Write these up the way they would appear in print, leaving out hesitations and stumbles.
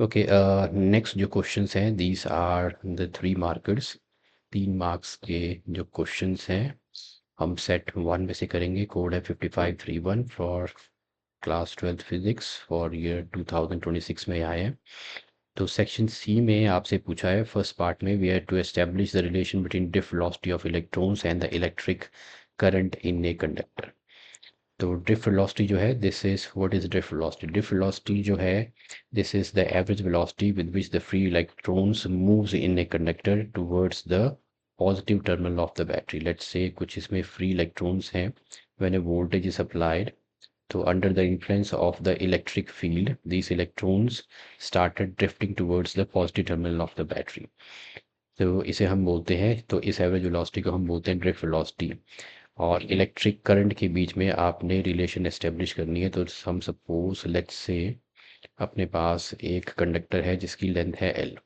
Okay, next जो questions हैं these are the 3 markers. 3 marks के जो क्वेश्चंस हैं हम सेट 1 में से करेंगे। कोड है 5531 for class 12th physics for year 2026 में आए हैं। तो सेक्शन सी में आपसे पूछा है फर्स्ट पार्ट में we are to establish the relation between drift velocity of electrons and the electric current in a conductor. तो ड्रिफ्ट वेलोसिटी जो है this is what is drift velocity. Drift velocity जो है this is the average velocity with which the free electrons moves in a conductor towards the positive terminal of the battery. Let's say कुछ इसमें free electrons हैं। When A voltage is applied, so under the influence of the electric field, these electrons started drifting towards the positive terminal of the battery. तो इसे हम बोलते हैं, तो इस एवरेज वेलोसिटी को हम बोलते हैं ड्रिफ्ट वेलोसिटी। और इलेक्ट्रिक करंट के बीच में आपने रिलेशन एस्टेब्लिश करनी है। तो हम सपोज लेट्स से अपने पास एक कंडक्टर है जिसकी लेंथ है L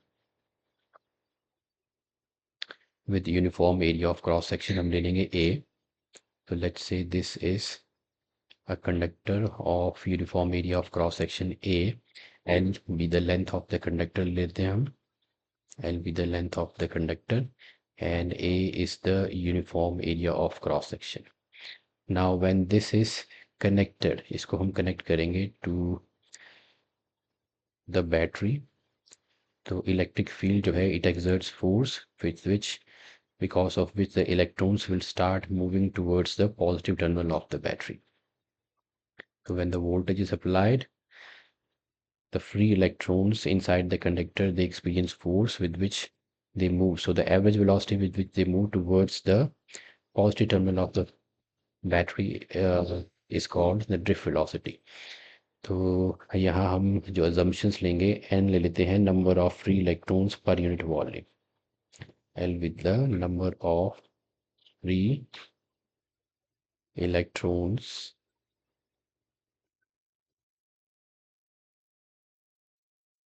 with uniform area of cross section हम ले लेंगे A। तो let's say this is a conductor of uniform area of cross section A, L be the length of the conductor लेते हैं हम, L be the length of the conductor and A is the uniform area of cross section. Now when this is connected, इसको हम connect करेंगे to the battery, तो electric field जो है it exerts force with which because of which the electrons will start moving towards the positive terminal of the battery. So when the voltage is applied, the free electrons inside the conductor, they experience force with which they move. So the average velocity with which they move towards the positive terminal of the battery is called the drift velocity. तो यहाँ हम जो assumptions लेंगे n ले लेते हैं number of free electrons per unit volume, L with the number of free electrons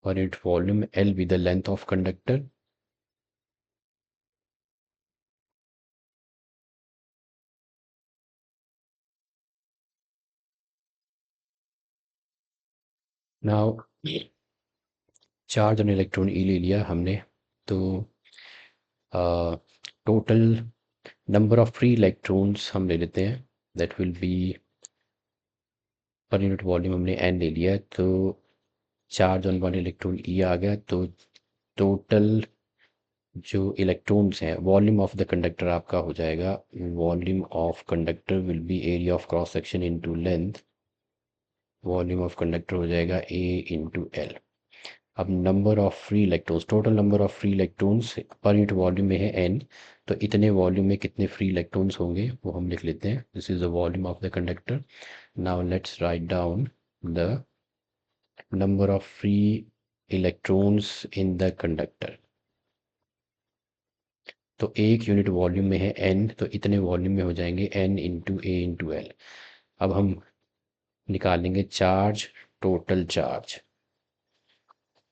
per unit volume, L with the length of conductor. Now charge on electron E ले लिया हमने। तो total number of free electrons हम ले लेते हैं, that will be per unit volume हमने N ले लिया। तो charge on one electron E आ गया। तो टोटल जो इलेक्ट्रॉन्स हैं, वॉल्यूम ऑफ द कंडक्टर आपका हो जाएगा, volume of conductor will be area of cross section into length. Volume of conductor हो जाएगा ए इंटू एल। अब number of free electrons, total number of free electrons पर unit volume में है N. तो इतने वॉल्यूम में कितने फ्री इलेक्ट्रॉन्स होंगे वो हम लिख लेते हैं। This is the volume of the conductor. Now let's write down the number of free electrons in the conductor. तो एक यूनिट वॉल्यूम में है एन, तो इतने वॉल्यूम में हो जाएंगे N into A into L. अब हम निकालेंगे चार्ज, टोटल चार्ज।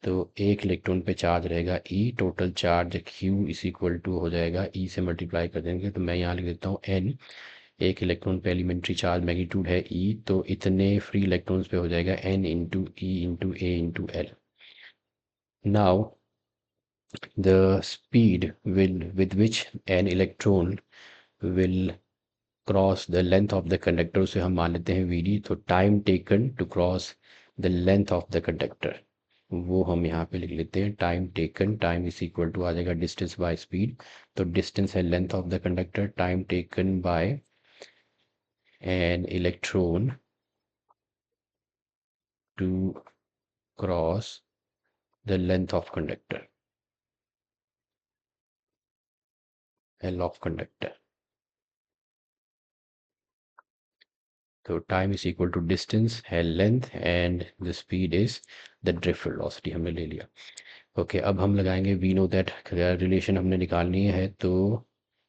तो एक इलेक्ट्रॉन पे चार्ज रहेगा E, total charge Q is equal to हो जाएगा ई से मल्टीप्लाई कर देंगे। तो मैं यहाँ लिख देता हूँ एन, एक इलेक्ट्रॉन पे एलिमेंट्री चार्ज मैग्नीट्यूड है ई, तो इतने फ्री इलेक्ट्रॉन्स पे हो जाएगा N into E into A into L. Now the speed will with which N electron will cross the length of the conductor, उसे हम मान लेते हैं वी डी। तो time taken to cross the length of the conductor वो हम यहाँ पे लिख लेते हैं time taken. Time is equal to आ जाएगा डिस्टेंस बाय स्पीड। तो डिस्टेंस है length of the conductor, time taken by N electron to cross the length of conductor, L of conductor. तो time is equal to distance है length and the speed is the drift velocity हमने ले लिया। Okay, अब हम लगाएंगे we know that relation हमने निकालनी है। तो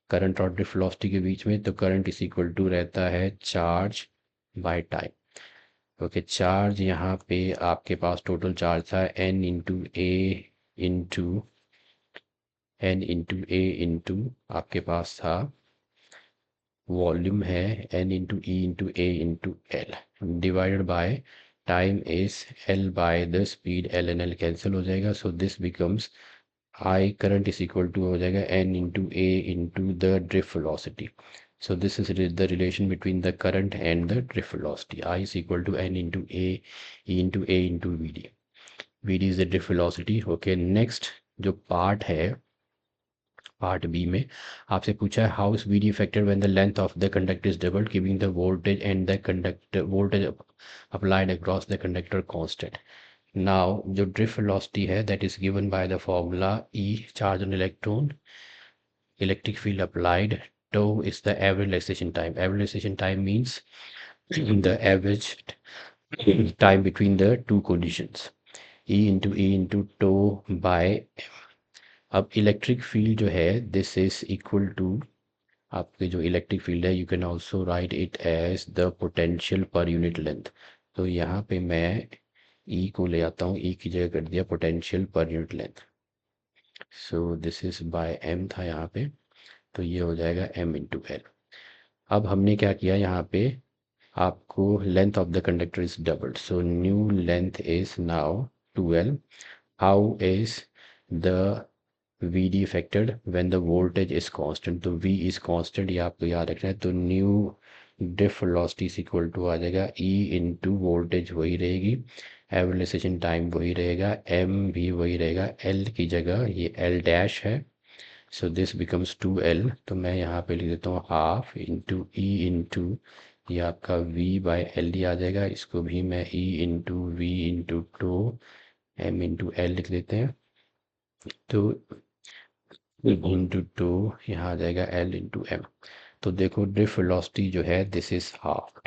करंट और ड्रिफ्ट वेलोसिटी के बीच में, तो करंट इज इक्वल टू रहता है charge by time. Okay, charge यहाँ पे आपके पास टोटल चार्ज था N into A into N into A into आपके पास था वॉल्यूम है N into E into A into L divided by time is L by the speed, L N L cancel हो जाएगा, so this becomes I current is equal to हो जाएगा N into A into the drift velocity. So this is the relation between the current and the drift velocity. I is equal to n into a, e into a into vd. vd is the drift velocity. Okay, next जो part है, part B में आपसे पूछा है how is V D affected when the length of the conductor is doubled giving the voltage and the conductor voltage applied across the conductor constant. Now जो drift velocity है that is given by the formula E charge on electron, electric field applied, tau is the average relaxation time. Average relaxation time means the average time between the two conditions. E into tau by. अब electric field जो है this is equal to आपके जो electric field है, you can also write it as the potential per unit length. तो यहाँ पे मैं ई को ले आता हूँ, ई की जगह कर दिया potential per unit length. So this is by M था यहाँ पे, तो ये हो जाएगा एम इंटू एल. अब हमने क्या किया यहाँ पे, आपको length of the conductor is doubled, so new length is now 2L. How is the VD affected when the voltage is constant. तो V is constant, ये आपको याद रखना है. तो new drift velocity is equal to आ जाएगा E into voltage वही रहेगी, एवरेज टाइम वही रहेगा, M भी वही रहेगा, L की जगह ये L डैश है. सो दिस बिकम्स 2L. तो मैं यहाँ पे लिख देता हूँ हाफ इंटू E इंटू ये आपका V बाय एल डी आ जाएगा. इसको भी मैं E into V into two M into L लिख देते हैं. तो इंटू टू यहाँ आ जाएगा एल इंटू एम. तो देखो ड्रिफ्ट वेलोसिटी जो है दिस इज हाफ,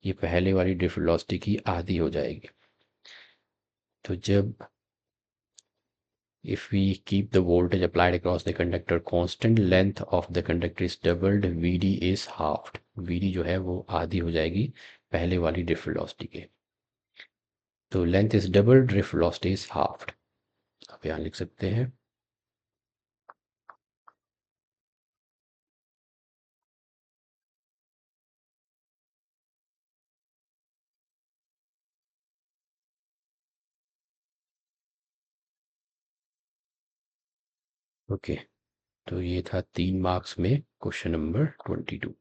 ये पहले वाली ड्रिफ्ट वेलोसिटी की आधी हो जाएगी. तो जब if we keep the voltage applied across the conductor constant, length of the conductor is doubled, vd is halved. vd जो है वो आधी हो जाएगी पहले वाली ड्रिफ्ट वेलोसिटी के. तो length is double, drift velocity is halved. आप यहाँ लिख सकते हैं. ओके, तो ये था 3 मार्क्स में क्वेश्चन नंबर 22.